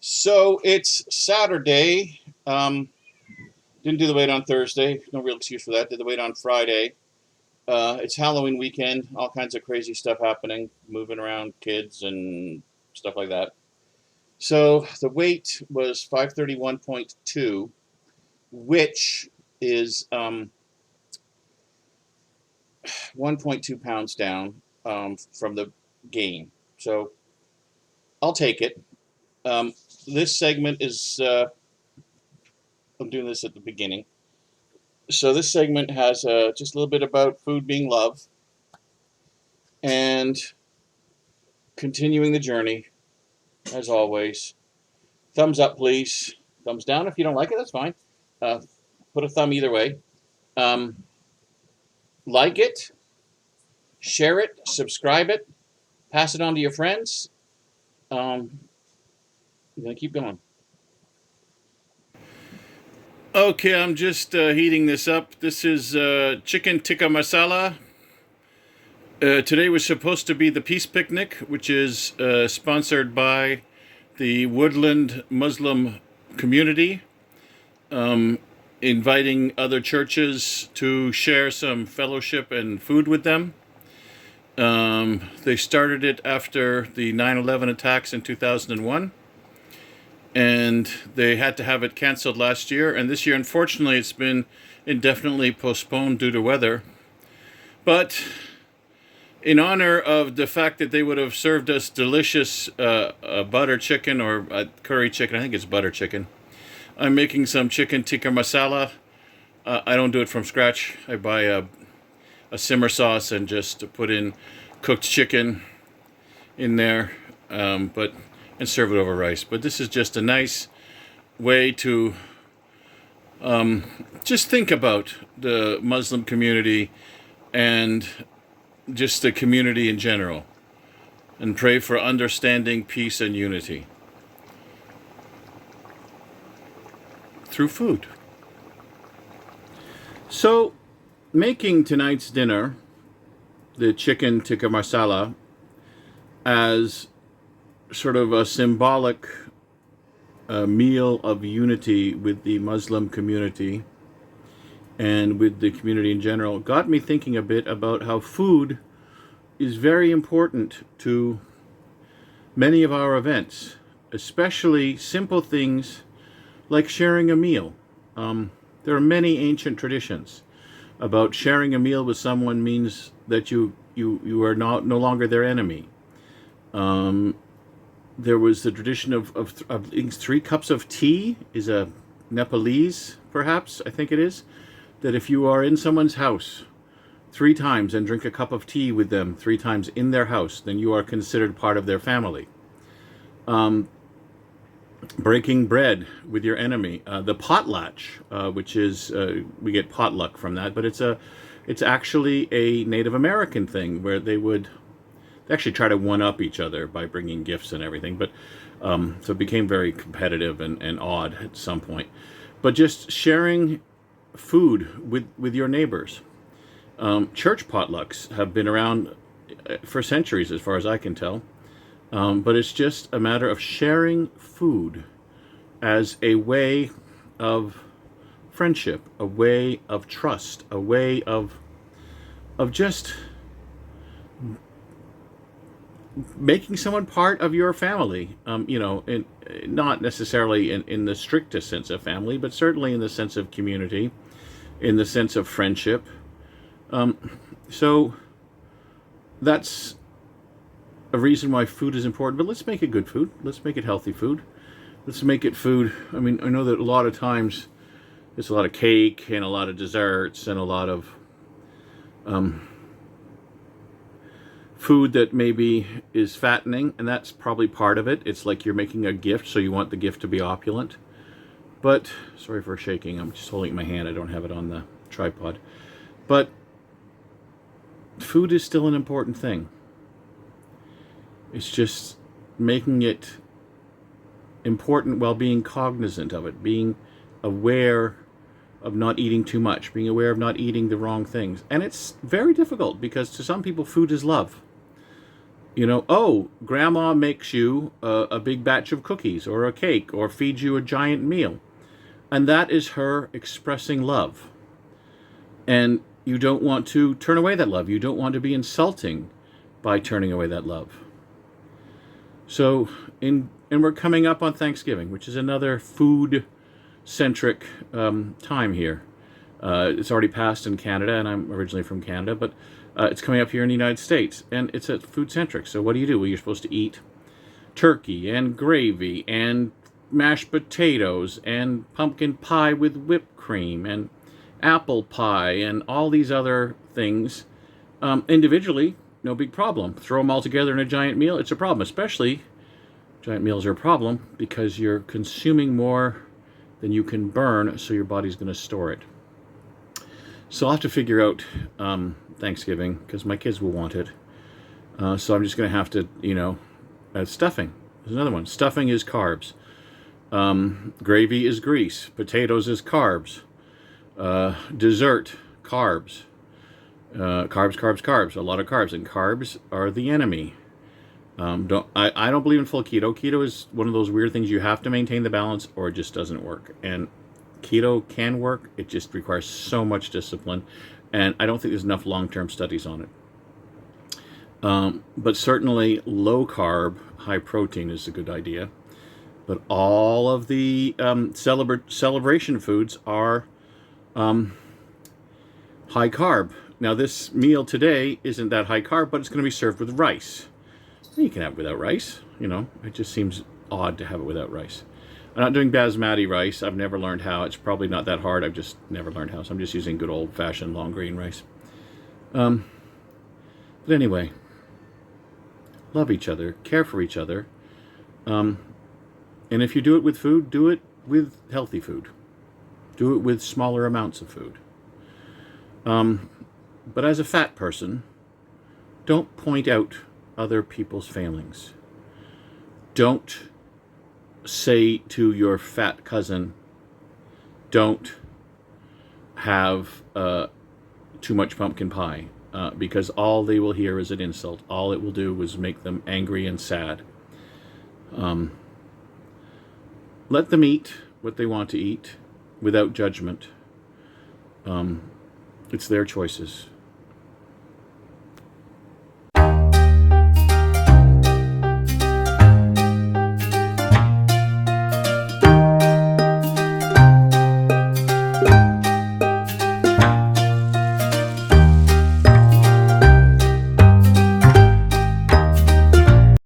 So it's Saturday. Didn't do the weight on Thursday. No real excuse for that. Did the weight on Friday. It's Halloween weekend. All kinds of crazy stuff happening, moving around kids and stuff like that. So the weight was 531.2, which is 1.2 pounds down from the gain. So I'll take it. Um, this segment is, I'm doing this at the beginning. So this segment has just a little bit about food being love and continuing the journey, as always. Thumbs up, please. Thumbs down if you don't like it, that's fine. Uh, put a thumb either way. Um, like it, share it, subscribe it, pass it on to your friends. I'm going to keep going. Okay, I'm just heating this up. This is chicken tikka masala. Today was supposed to be the Peace Picnic, which is sponsored by the Woodland Muslim community, inviting other churches to share some fellowship and food with them. They started it after the 9/11 attacks in 2001, and they had to have it canceled last year. And this year, unfortunately, it's been indefinitely postponed due to weather. But in honor of the fact that they would have served us delicious butter chicken or curry chicken, I think it's butter chicken, I'm making some chicken tikka masala. I don't do it from scratch. I buy a simmer sauce and just put in cooked chicken in there, and serve it over rice. But this is just a nice way to just think about the Muslim community and just the community in general, and pray for understanding, peace, and unity through food. So, making tonight's dinner, the chicken tikka masala, as sort of a symbolic meal of unity with the Muslim community and with the community in general, got me thinking a bit about how food is very important to many of our events, especially simple things like sharing a meal. There are many ancient traditions about sharing a meal with someone means that you are no longer their enemy. There was the tradition of 3 cups of tea is a Nepalese, perhaps, I think it is, that if you are in someone's house 3 times and drink a cup of tea with them 3 times in their house, then you are considered part of their family. Breaking bread with your enemy. The potlatch, which is, we get potluck from that, but it's actually a Native American thing where they actually try to one-up each other by bringing gifts and everything, but so it became very competitive and odd at some point. But just sharing food with your neighbors. Church potlucks have been around for centuries, as far as I can tell. But it's just a matter of sharing food as a way of friendship, a way of trust, a way of just making someone part of your family. Not necessarily in the strictest sense of family, but certainly in the sense of community, in the sense of friendship. So that's a reason why food is important. But let's make it good food. Let's make it healthy food. Let's make it food. I mean, I know that a lot of times there's a lot of cake and a lot of desserts and a lot of food that maybe is fattening, and that's probably part of it. It's like you're making a gift, so you want the gift to be opulent. But, sorry for shaking, I'm just holding it in my hand, I don't have it on the tripod. But food is still an important thing. It's just making it important while being cognizant of it, being aware of not eating too much, being aware of not eating the wrong things. And it's very difficult because to some people food is love. Oh, grandma makes you a big batch of cookies or a cake or feeds you a giant meal. And that is her expressing love. And you don't want to turn away that love. You don't want to be insulting by turning away that love. So, and we're coming up on Thanksgiving, which is another food centric time here. It's already passed in Canada, and I'm originally from Canada, but it's coming up here in the United States, and it's a food centric. So what do? Well, you're supposed to eat turkey and gravy and mashed potatoes and pumpkin pie with whipped cream and apple pie and all these other things. Individually, no big problem. Throw them all together in a giant meal, it's a problem. Especially, giant meals are a problem because you're consuming more than you can burn, so your body's going to store it. So I'll have to figure out Thanksgiving because my kids will want it. So I'm just going to have to, stuffing. There's another one. Stuffing is carbs. Gravy is grease. Potatoes is carbs. Dessert, carbs. Carbs. A lot of carbs. And carbs are the enemy. I don't believe in full keto. Keto is one of those weird things you have to maintain the balance or it just doesn't work. And keto can work. It just requires so much discipline. And I don't think there's enough long-term studies on it. But certainly low carb, high protein is a good idea. But all of the celebration foods are high carb. Now this meal today isn't that high carb, but it's going to be served with rice. You can have it without rice. It just seems odd to have it without rice. I'm not doing basmati rice. I've never learned how. It's probably not that hard. I've just never learned how. So I'm just using good old-fashioned long grain rice. But anyway, love each other, care for each other. And if you do it with food, do it with healthy food. Do it with smaller amounts of food. But as a fat person, don't point out other people's failings. Don't say to your fat cousin, don't have too much pumpkin pie, because all they will hear is an insult. All it will do is make them angry and sad. Let them eat what they want to eat without judgment. It's their choices.